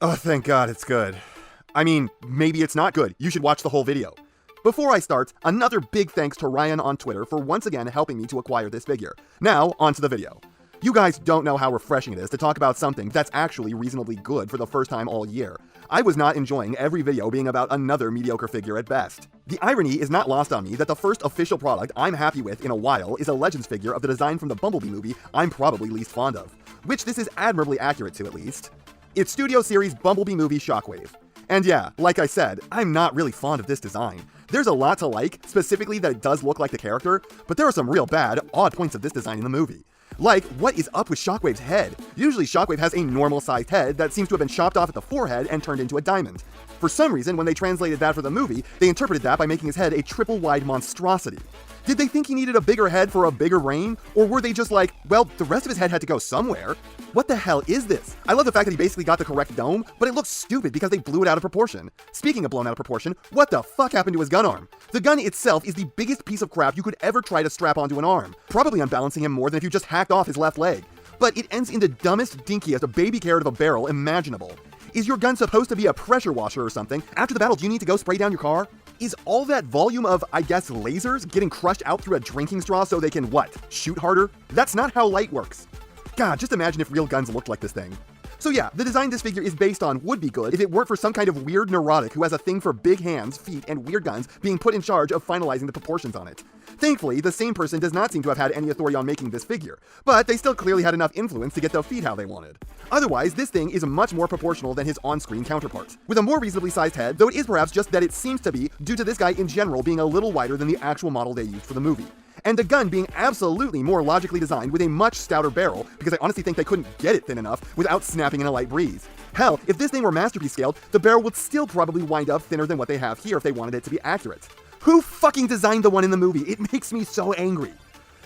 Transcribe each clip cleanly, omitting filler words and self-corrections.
Oh, thank God it's good. I mean, maybe it's not good. You should watch the whole video. Before I start, another big thanks to Ryan on Twitter for once again helping me to acquire this figure. Now, onto the video. You guys don't know how refreshing it is to talk about something that's actually reasonably good for the first time all year. I was not enjoying every video being about another mediocre figure at best. The irony is not lost on me that the first official product I'm happy with in a while is a Legends figure of the design from the Bumblebee movie I'm probably least fond of. Which this is admirably accurate to, at least. It's Studio Series Bumblebee movie Shockwave. And yeah, like I said, I'm not really fond of this design. There's a lot to like, specifically that it does look like the character, but there are some real bad, odd points of this design in the movie. Like, what is up with Shockwave's head? Usually Shockwave has a normal-sized head that seems to have been chopped off at the forehead and turned into a diamond. For some reason, when they translated that for the movie, they interpreted that by making his head a triple-wide monstrosity. Did they think he needed a bigger head for a bigger brain? Or were they just like, well, the rest of his head had to go somewhere? What the hell is this? I love the fact that he basically got the correct dome, but it looks stupid because they blew it out of proportion. Speaking of blown out of proportion, what the fuck happened to his gun arm? The gun itself is the biggest piece of crap you could ever try to strap onto an arm, probably unbalancing him more than if you just hacked off his left leg. But it ends in the dumbest, dinkiest baby carrot of a barrel imaginable. Is your gun supposed to be a pressure washer or something? After the battle, do you need to go spray down your car? Is all that volume of, I guess, lasers getting crushed out through a drinking straw so they can, what, shoot harder? That's not how light works. God, just imagine if real guns looked like this thing. So yeah, the design this figure is based on would be good if it weren't for some kind of weird neurotic who has a thing for big hands, feet, and weird guns being put in charge of finalizing the proportions on it. Thankfully, the same person does not seem to have had any authority on making this figure, but they still clearly had enough influence to get the feet how they wanted. Otherwise, this thing is much more proportional than his on-screen counterpart, with a more reasonably sized head, though it is perhaps just that it seems to be due to this guy in general being a little wider than the actual model they used for the movie. And the gun being absolutely more logically designed with a much stouter barrel, because I honestly think they couldn't get it thin enough without snapping in a light breeze. Hell, if this thing were masterpiece scaled, the barrel would still probably wind up thinner than what they have here if they wanted it to be accurate. Who fucking designed the one in the movie? It makes me so angry.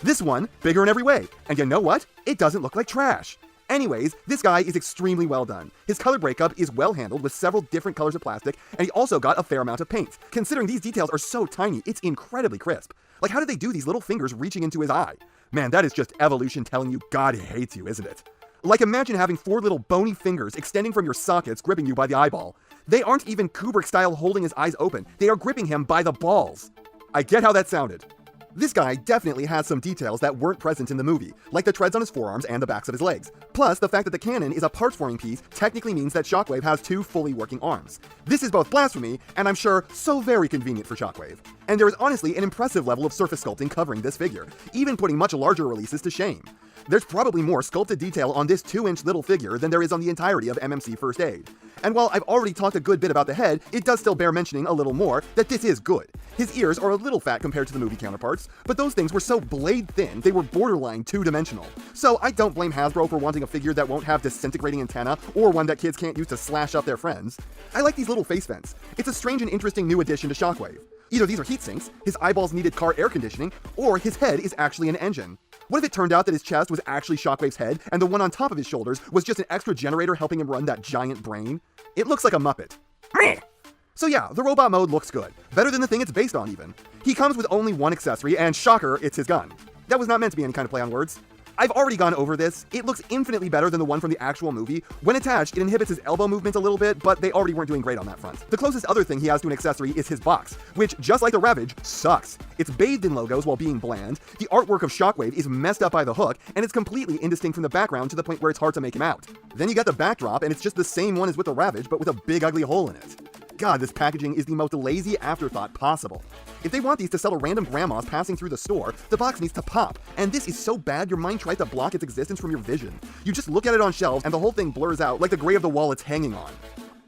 This one, bigger in every way, and you know what? It doesn't look like trash. Anyways, this guy is extremely well done. His color breakup is well handled with several different colors of plastic, and he also got a fair amount of paint. Considering these details are so tiny, it's incredibly crisp. Like, how did they do these little fingers reaching into his eye? Man, that is just evolution telling you God hates you, isn't it? Like, imagine having 4 little bony fingers extending from your sockets gripping you by the eyeball. They aren't even Kubrick-style holding his eyes open, they are gripping him by the balls. I get how that sounded. This guy definitely has some details that weren't present in the movie, like the treads on his forearms and the backs of his legs. Plus, the fact that the cannon is a parts-forming piece technically means that Shockwave has 2 fully working arms. This is both blasphemy, and I'm sure so very convenient for Shockwave. And there is honestly an impressive level of surface sculpting covering this figure, even putting much larger releases to shame. There's probably more sculpted detail on this 2-inch little figure than there is on the entirety of MMC First Aid. And while I've already talked a good bit about the head, it does still bear mentioning a little more that this is good. His ears are a little fat compared to the movie counterparts, but those things were so blade thin they were borderline 2-dimensional. So I don't blame Hasbro for wanting a figure that won't have disintegrating antenna, or one that kids can't use to slash up their friends. I like these little face vents. It's a strange and interesting new addition to Shockwave. Either these are heat sinks, his eyeballs needed car air conditioning, or his head is actually an engine. What if it turned out that his chest was actually Shockwave's head, and the one on top of his shoulders was just an extra generator helping him run that giant brain? It looks like a Muppet. So yeah, the robot mode looks good. Better than the thing it's based on, even. He comes with only one accessory, and shocker, it's his gun. That was not meant to be any kind of play on words. I've already gone over this. It looks infinitely better than the one from the actual movie. When attached, it inhibits his elbow movement a little bit, but they already weren't doing great on that front. The closest other thing he has to an accessory is his box, which, just like the Ravage, sucks. It's bathed in logos while being bland, the artwork of Shockwave is messed up by the hook, and it's completely indistinct from the background to the point where it's hard to make him out. Then you got the backdrop, and it's just the same one as with the Ravage, but with a big ugly hole in it. God, this packaging is the most lazy afterthought possible. If they want these to sell to random grandmas passing through the store, the box needs to pop, and this is so bad your mind tries to block its existence from your vision. You just look at it on shelves and the whole thing blurs out like the gray of the wall it's hanging on.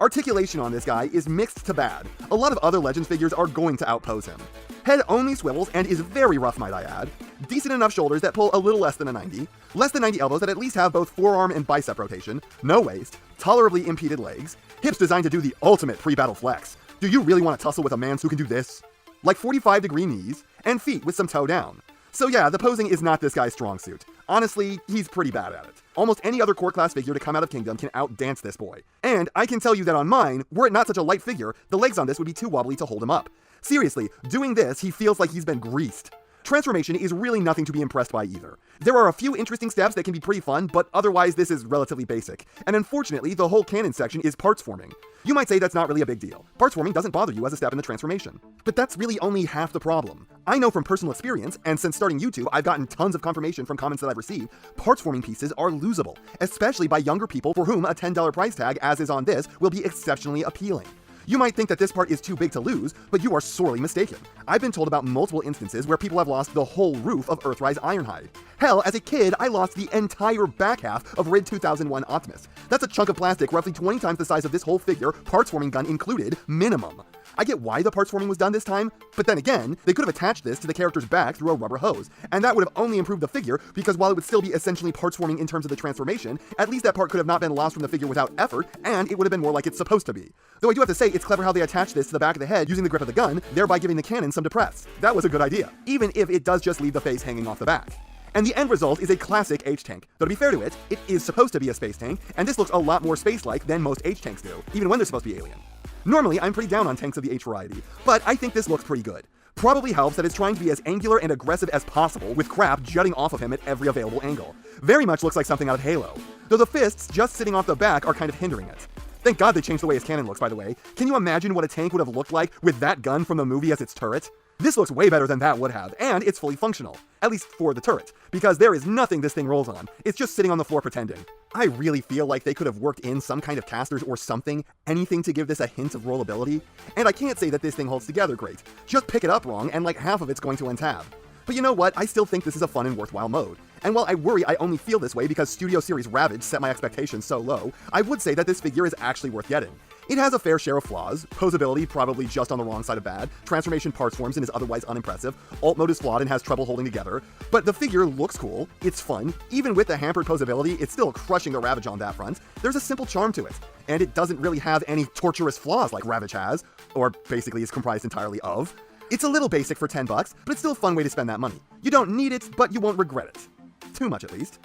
Articulation on this guy is mixed to bad. A lot of other Legends figures are going to outpose him. Head only swivels and is very rough, might I add. Decent enough shoulders that pull a little less than a 90. Less than 90 elbows that at least have both forearm and bicep rotation. No waist. Tolerably impeded legs. Hips designed to do the ultimate pre-battle flex. Do you really want to tussle with a man who can do this? Like 45-degree knees, and feet with some toe down. So yeah, the posing is not this guy's strong suit. Honestly, he's pretty bad at it. Almost any other core class figure to come out of Kingdom can outdance this boy. And I can tell you that on mine, were it not such a light figure, the legs on this would be too wobbly to hold him up. Seriously, doing this, he feels like he's been greased. transformation is really nothing to be impressed by either. There are a few interesting steps that can be pretty fun, but otherwise this is relatively basic. And unfortunately, the whole canon section is parts forming. You might say that's not really a big deal. Parts forming doesn't bother you as a step in the transformation. But that's really only half the problem. I know from personal experience, and since starting YouTube, I've gotten tons of confirmation from comments that I've received, parts forming pieces are losable, especially by younger people for whom a $10 price tag, as is on this, will be exceptionally appealing. You might think that this part is too big to lose, but you are sorely mistaken. I've been told about multiple instances where people have lost the whole roof of Earthrise Ironhide. Hell, as a kid, I lost the entire back half of Rid 2001 Optimus. That's a chunk of plastic roughly 20 times the size of this whole figure, parts forming gun included, minimum. I get why the parts forming was done this time, but then again, they could have attached this to the character's back through a rubber hose, and that would have only improved the figure, because while it would still be essentially parts forming in terms of the transformation, at least that part could have not been lost from the figure without effort, and it would have been more like it's supposed to be. Though I do have to say, it's clever how they attached this to the back of the head using the grip of the gun, thereby giving the cannon some depress. That was a good idea, even if it does just leave the face hanging off the back. And the end result is a classic H-Tank. Though to be fair to it, it is supposed to be a space tank, and this looks a lot more space-like than most H-Tanks do, even when they're supposed to be alien. Normally, I'm pretty down on tanks of the H variety, but I think this looks pretty good. Probably helps that it's trying to be as angular and aggressive as possible, with crap jutting off of him at every available angle. Very much looks like something out of Halo, though the fists just sitting off the back are kind of hindering it. Thank God they changed the way his cannon looks, by the way. Can you imagine what a tank would have looked like with that gun from the movie as its turret? This looks way better than that would have, and it's fully functional. At least for the turret, because there is nothing this thing rolls on. It's just sitting on the floor pretending. I really feel like they could have worked in some kind of casters or something, anything to give this a hint of rollability. And I can't say that this thing holds together great. Just pick it up wrong and like half of it's going to untab. But you know what, I still think this is a fun and worthwhile mode. And while I worry I only feel this way because Studio Series Ravage set my expectations so low, I would say that this figure is actually worth getting. It has a fair share of flaws, posability probably just on the wrong side of bad, transformation parts forms and is otherwise unimpressive, alt mode is flawed and has trouble holding together, but the figure looks cool, it's fun, even with the hampered posability, it's still crushing the Ravage on that front, there's a simple charm to it, and it doesn't really have any torturous flaws like Ravage has, or basically is comprised entirely of. It's a little basic for $10, but it's still a fun way to spend that money. You don't need it, but you won't regret it. Too much at least.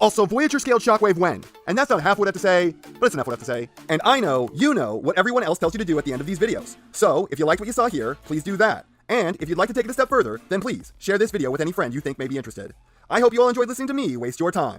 Also, Voyager scaled Shockwave when? And that's not half what I have to say, but it's enough what I have to say. And I know, you know, what everyone else tells you to do at the end of these videos. So, if you liked what you saw here, please do that. And if you'd like to take it a step further, then please, share this video with any friend you think may be interested. I hope you all enjoyed listening to me waste your time.